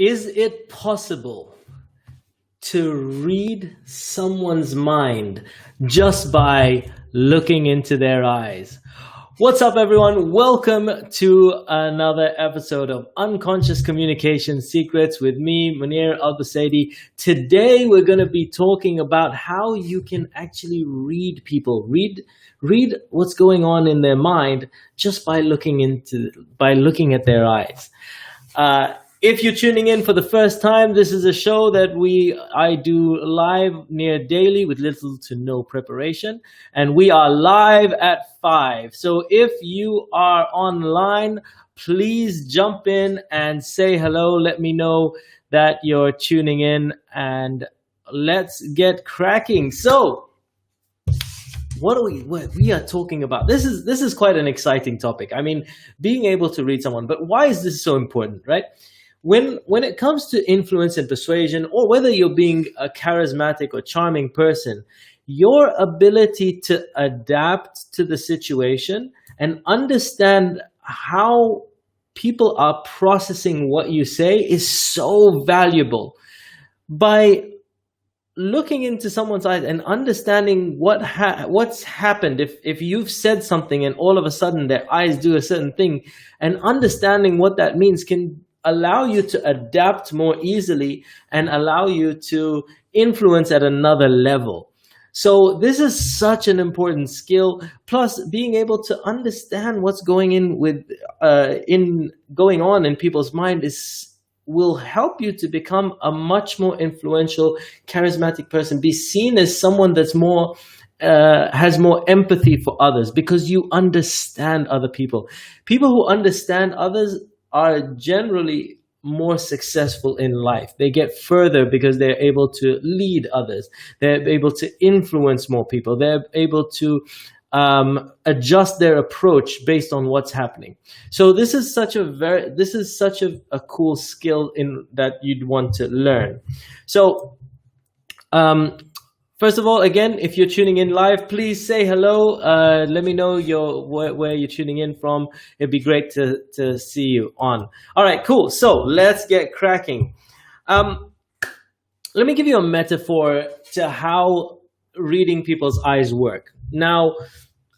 Is it possible to read someone's mind just by looking into their eyes? What's up, everyone? Welcome to another episode of Unconscious Communication Secrets with me, Munir Al-Busaidi. Today, we're going to be talking about how you can actually read people, read what's going on in their mind just by looking at their eyes. If you're tuning in for the first time, this is a show that I do live near daily with little to no preparation, and we are live at 5. So if you are online, please jump in and say hello. Let me know that you're tuning in, and let's get cracking. So what we are talking about? This is quite an exciting topic. I mean, being able to read someone, but why is this so important, right? When it comes to influence and persuasion, or whether you're being a charismatic or charming person, your ability to adapt to the situation and understand how people are processing what you say is so valuable. By looking into someone's eyes and understanding what's happened, if you've said something and all of a sudden their eyes do a certain thing, and understanding what that means can allow you to adapt more easily and allow you to influence at another level. So this is such an important skill. Plus, being able to understand what's going on in people's mind will help you to become a much more influential, charismatic person. Be seen as someone that's more has more empathy for others because you understand other people. People who understand others are generally more successful in life. They get further because they're able to lead others. They're able to influence more people. They're able to adjust their approach based on what's happening. So this is such a cool skill that you'd want to learn. So first of all, again, if you're tuning in live, please say hello. Let me know where you're tuning in from. It'd be great to see you on. All right, cool. So let's get cracking. Let me give you a metaphor to how reading people's eyes work. Now,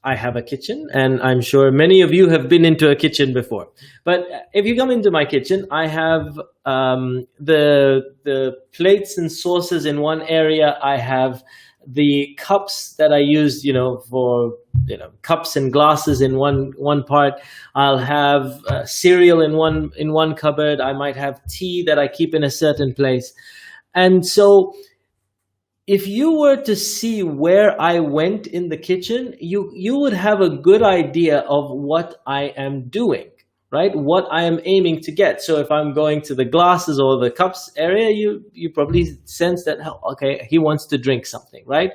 I have a kitchen, and I'm sure many of you have been into a kitchen before. But if you come into my kitchen, I have the plates and saucers in one area. I have the cups that I use, for cups and glasses in one part. I'll have cereal in one cupboard. I might have tea that I keep in a certain place, and so if you were to see where I went in the kitchen, you would have a good idea of what I am doing, right? What I am aiming to get. So if I'm going to the glasses or the cups area, you probably sense that, okay, he wants to drink something, right?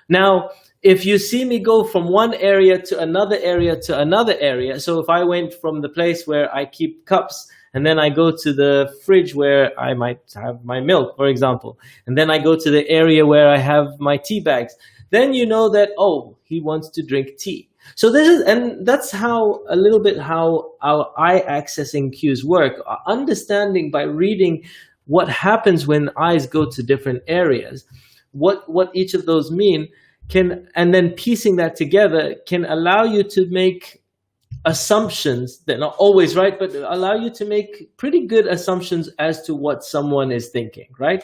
Now, if you see me go from one area to another area to another area, so if I went from the place where I keep cups, and then I go to the fridge where I might have my milk, for example. And then I go to the area where I have my tea bags. Then you know that, oh, he wants to drink tea. So that's how our eye accessing cues work. Understanding by reading what happens when eyes go to different areas, what each of those mean and then piecing that together can allow you to make assumptions. They're not always right, but allow you to make pretty good assumptions as to what someone is thinking, right?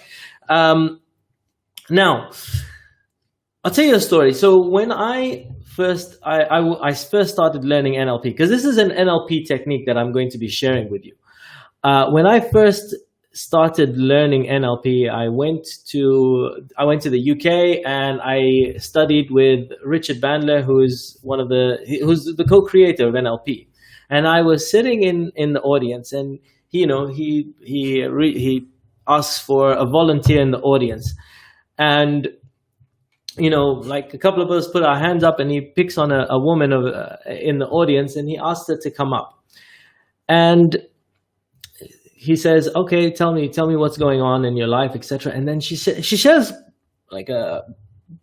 Now, I'll tell you a story. So when I first started learning NLP, because this is an NLP technique that I'm going to be sharing with you. When I first started learning NLP, I went to the UK and I studied with Richard Bandler, who's the co-creator of NLP. And I was sitting in the audience, and he asks for a volunteer in the audience, and like a couple of us put our hands up, and he picks on a woman in the audience, and he asks her to come up, and he says, okay, tell me what's going on in your life, etc. And then she shares like a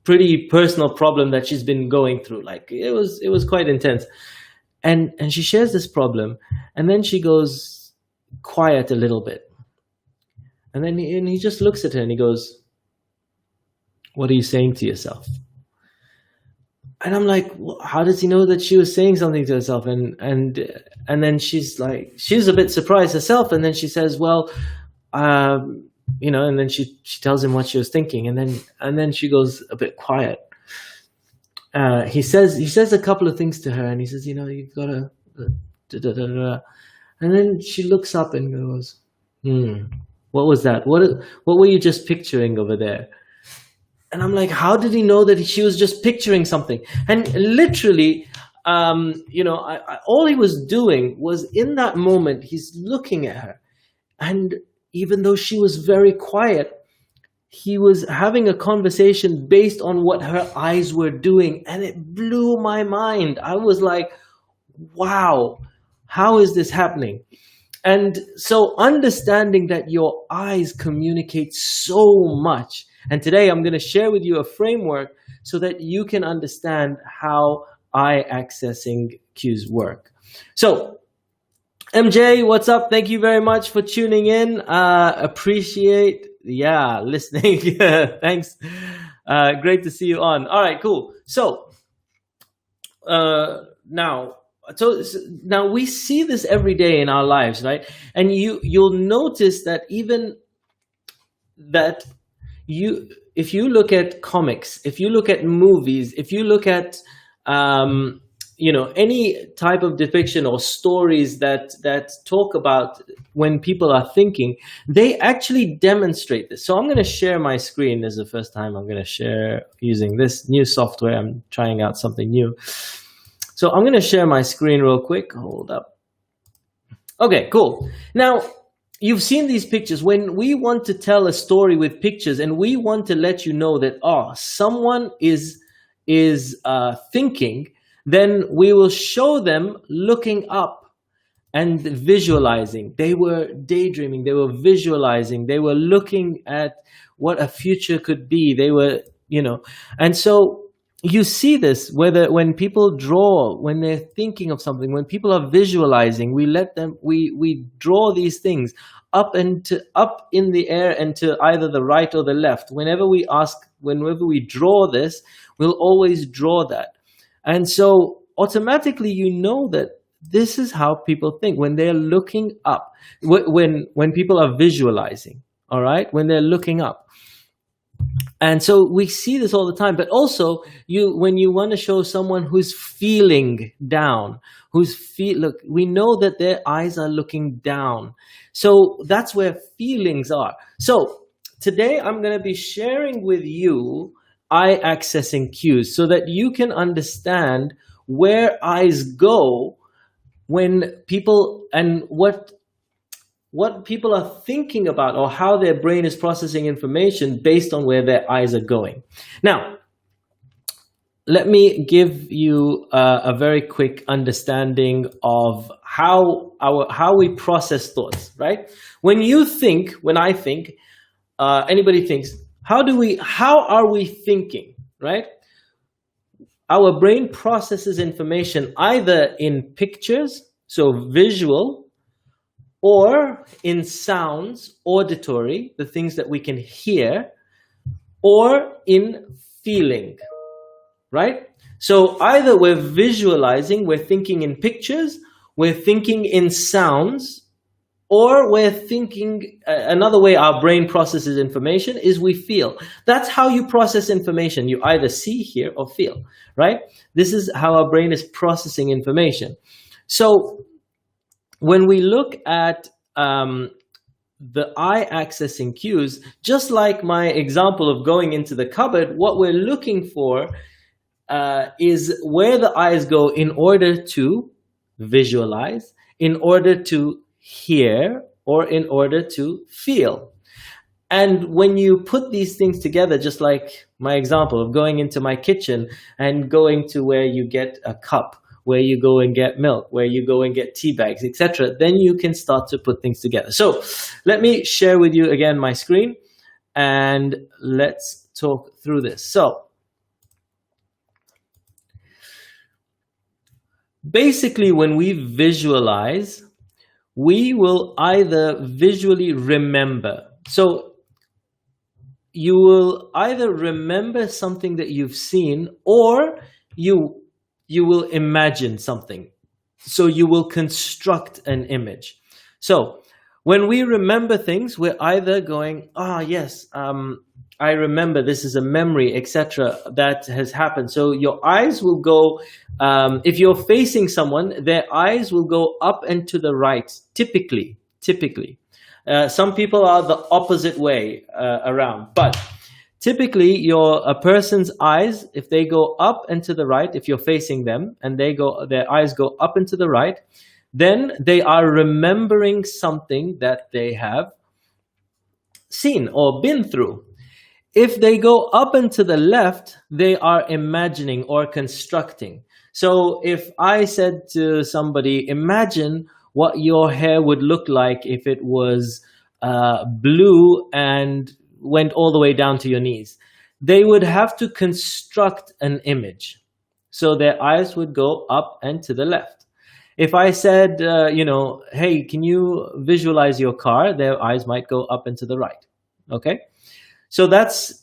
pretty personal problem that she's been going through. Like it was quite intense. And she shares this problem, and then she goes quiet a little bit. And then he just looks at her and he goes, "What are you saying to yourself?" And I'm like, well, how does he know that she was saying something to herself? And then she's like, she's a bit surprised herself. And then she says, well, and then she tells him what she was thinking. And then she goes a bit quiet. He says a couple of things to her, and he says, you've got to, da, da, da, da. And then she looks up and goes, what was that? What were you just picturing over there? And I'm like, how did he know that she was just picturing something? And literally, all he was doing was, in that moment, he's looking at her. And even though she was very quiet, he was having a conversation based on what her eyes were doing. And it blew my mind. I was like, wow, how is this happening? And so understanding that your eyes communicate so much. And today I'm going to share with you a framework so that you can understand how eye accessing cues work. So MJ, what's up? Thank you very much for tuning in. Appreciate, listening. Thanks. Great to see you on. All right, cool. So now we see this every day in our lives, right? And you'll notice that if you look at comics, if you look at movies, if you look at any type of depiction or stories that talk about when people are thinking, they actually demonstrate this. So I'm going to share my screen. This is the first time I'm going to share using this new software. I'm trying out something new. So I'm going to share my screen real quick. Hold up. Okay, cool. Now, you've seen these pictures. When we want to tell a story with pictures and we want to let you know that, someone is thinking, then we will show them looking up and visualizing. They were daydreaming. They were visualizing. They were looking at what a future could be. They were, and so you see this when people draw, when they're thinking of something, when people are visualizing, we draw these things up in the air and to either the right or the left. Whenever we draw this, we'll always draw that. And so automatically you know that this is how people think when they're looking up, when people are visualizing, all right, when they're looking up. And so we see this all the time, but also when you want to show someone who's feeling down, look, we know that their eyes are looking down. So that's where feelings are. So today I'm going to be sharing with you eye accessing cues so that you can understand where eyes go when people, and what people are thinking about, or how their brain is processing information based on where their eyes are going. Now, let me give you a very quick understanding of how we process thoughts, right? When I think, anybody thinks, how are we thinking, right? Our brain processes information either in pictures, so visual, or in sounds, auditory, the things that we can hear, or in feeling, right? So either we're visualizing, we're thinking in pictures, we're thinking in sounds, or we're thinking, another way our brain processes information is we feel. That's how you process information. You either see, hear, or feel, right? This is how our brain is processing information. So when we look at the eye accessing cues, just like my example of going into the cupboard, what we're looking for is where the eyes go in order to visualize, in order to hear, or in order to feel. And when you put these things together, just like my example of going into my kitchen and going to where you get a cup, where you go and get milk, where you go and get tea bags, etc., then you can start to put things together. So let me share with you again my screen and let's talk through this. So basically, when we visualize, we will either visually remember. So you will either remember something that you've seen, or you will imagine something. So you will construct an image. So when we remember things, we're either going, yes, I remember, this is a memory, etc., that has happened. So your eyes will go, if you're facing someone, their eyes will go up and to the right, typically. Some people are the opposite way around, but typically a person's eyes, if they go up and to the right, if you're facing them and their eyes go up and to the right, then they are remembering something that they have seen or been through. If they go up and to the left, they are imagining or constructing. So if I said to somebody, imagine what your hair would look like if it was blue and went all the way down to your knees, they would have to construct an image. So their eyes would go up and to the left. If I said, hey, can you visualize your car? Their eyes might go up and to the right. Okay? So that's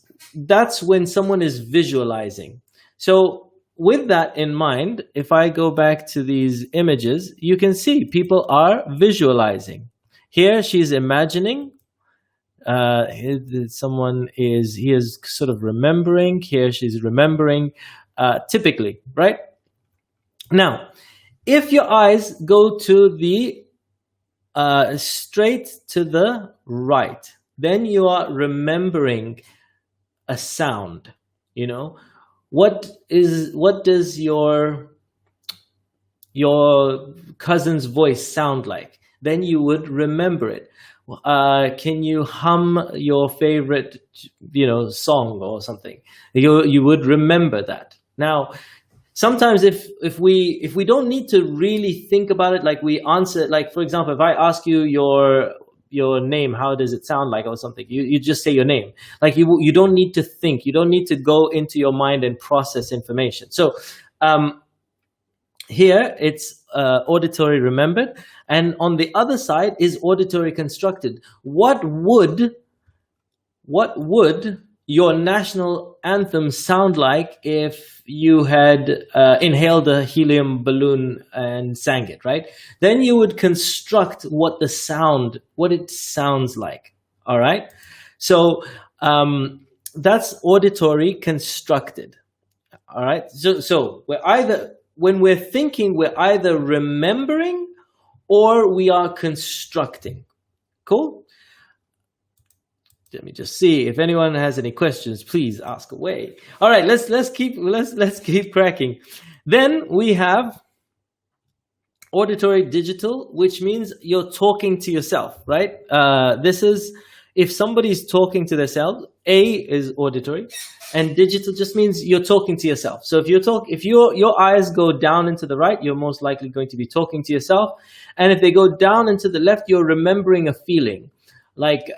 when someone is visualizing. So with that in mind, if I go back to these images, you can see people are visualizing. Here she's imagining. He is sort of remembering. Here she's remembering, typically, right? Now, if your eyes go to the straight to the right, then you are remembering a sound. What does your cousin's voice sound like? Then you would remember it. Can you hum your favorite song or something? You would remember that. Now, sometimes if we don't need to really think about it, like we answer, like for example, if I ask you your name, how does it sound like, or something, you just say your name. Like you don't need to think, you don't need to go into your mind and process information. So here it's auditory remembered, and on the other side is auditory constructed. What would your national anthem sound like if you had inhaled a helium balloon and sang it, right? Then you would construct what it sounds like. All right. So that's auditory constructed. All right. So when we're thinking, we're either remembering or we are constructing. Cool. Let me just see if anyone has any questions. Please ask away. All right, let's keep cracking. Then we have auditory digital, which means you're talking to yourself, right? This is if somebody's talking to themselves. A is auditory, and digital just means you're talking to yourself. So if your eyes go down and to the right, you're most likely going to be talking to yourself, and if they go down and to the left, you're remembering a feeling. Like,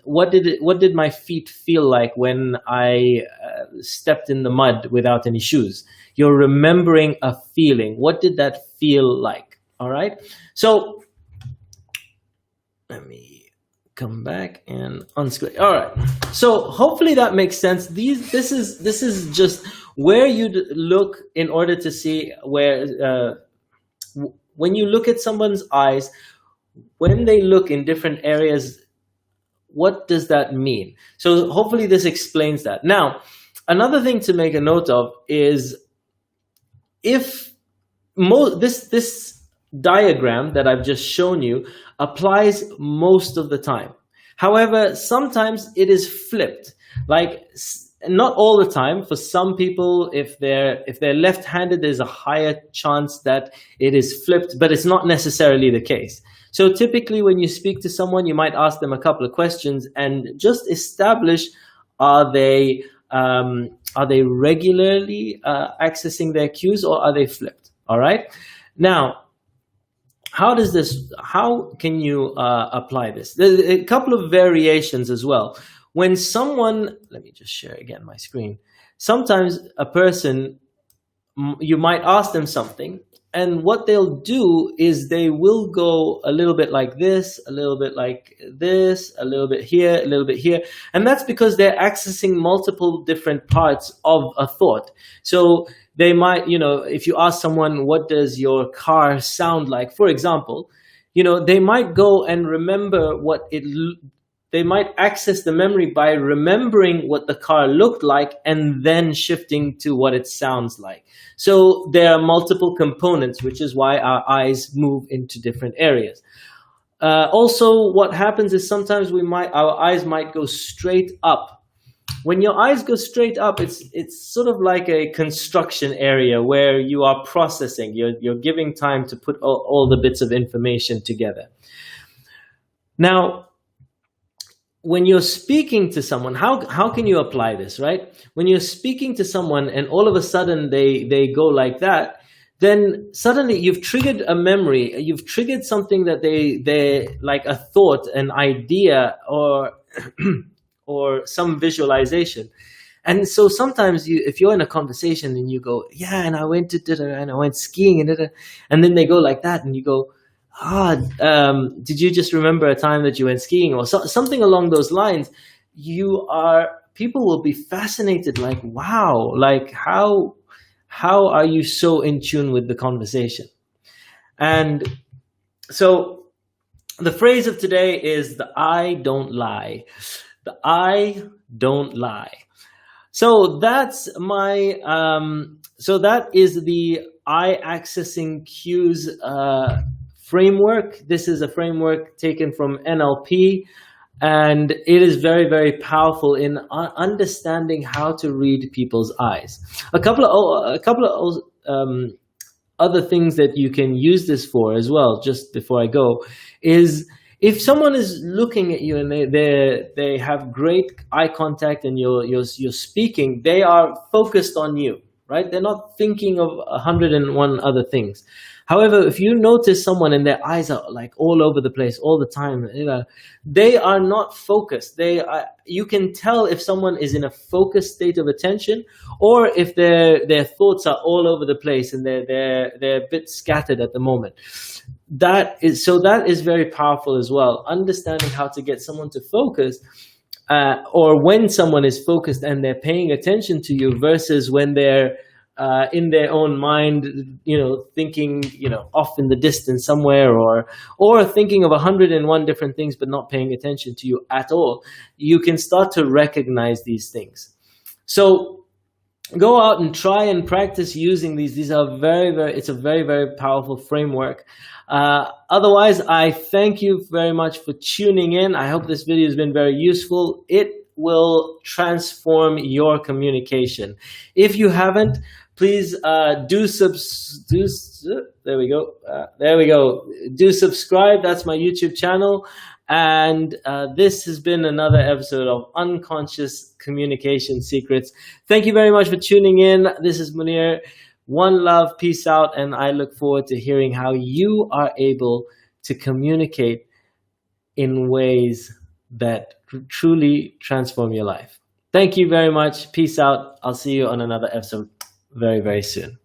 what did my feet feel like when I stepped in the mud without any shoes? You're remembering a feeling. What did that feel like? All right. So let me come back and unscrew. All right. So hopefully that makes sense. This is just where you'd look in order to see where when you look at someone's eyes, when they look in different areas. What does that mean? So hopefully this explains that. Now, another thing to make a note of is if this diagram that I've just shown you applies most of the time. However, sometimes it is flipped. Like not all the time. For some people, if they're left-handed, there's a higher chance that it is flipped, but it's not necessarily the case. So typically when you speak to someone, you might ask them a couple of questions and just establish, are they regularly accessing their cues, or are they flipped? All right. Now, how can you apply this? There's a couple of variations as well. When someone, let me just share again my screen. Sometimes a person, you might ask them something and what they'll do is they will go a little bit like this, a little bit like this, a little bit here, a little bit here. And that's because they're accessing multiple different parts of a thought. So they might, if you ask someone, what does your car sound like? For example, they might go and remember they might access the memory by remembering what the car looked like and then shifting to what it sounds like. So there are multiple components, which is why our eyes move into different areas. Also, what happens is sometimes our eyes might go straight up. When your eyes go straight up, it's sort of like a construction area where you are processing. You're giving time to put all the bits of information together. Now, when you're speaking to someone, how can you apply this, right? When you're speaking to someone and all of a sudden they go like that, then suddenly you've triggered a memory. You've triggered something that they like a thought, an idea, or or some visualization. And so sometimes if you're in a conversation and you go, yeah, and I went to and I went skiing and then they go like that and you go, did you just remember a time that you went skiing or something along those lines? People will be fascinated, like, wow, like how are you so in tune with the conversation? And so the phrase of today is the I don't lie. The I don't lie. So that's so that is the eye accessing cues framework. This is a framework taken from NLP, and it is very, very powerful in understanding how to read people's eyes. A couple of other things that you can use this for as well, just before I go, is if someone is looking at you and they have great eye contact and you're speaking, they are focused on you, right? They're not thinking of 101 other things. However, if you notice someone and their eyes are like all over the place all the time, they are not focused. You can tell if someone is in a focused state of attention or if their thoughts are all over the place and they're a bit scattered at the moment. That is very powerful as well. Understanding how to get someone to focus, or when someone is focused and they're paying attention to you versus when they're in their own mind, thinking, off in the distance somewhere, or thinking of 101 different things but not paying attention to you at all. You can start to recognize these things. So go out and try and practice using these. These are it's a very, very powerful framework. Otherwise, I thank you very much for tuning in. I hope this video has been very useful. It will transform your communication. If you haven't, please do there we go. Do subscribe. That's my YouTube channel. And this has been another episode of Unconscious Communication Secrets. Thank you very much for tuning in. This is Munir. One love, peace out, and I look forward to hearing how you are able to communicate in ways that truly transform your life. Thank you very much. Peace out. I'll see you on another episode very, very soon.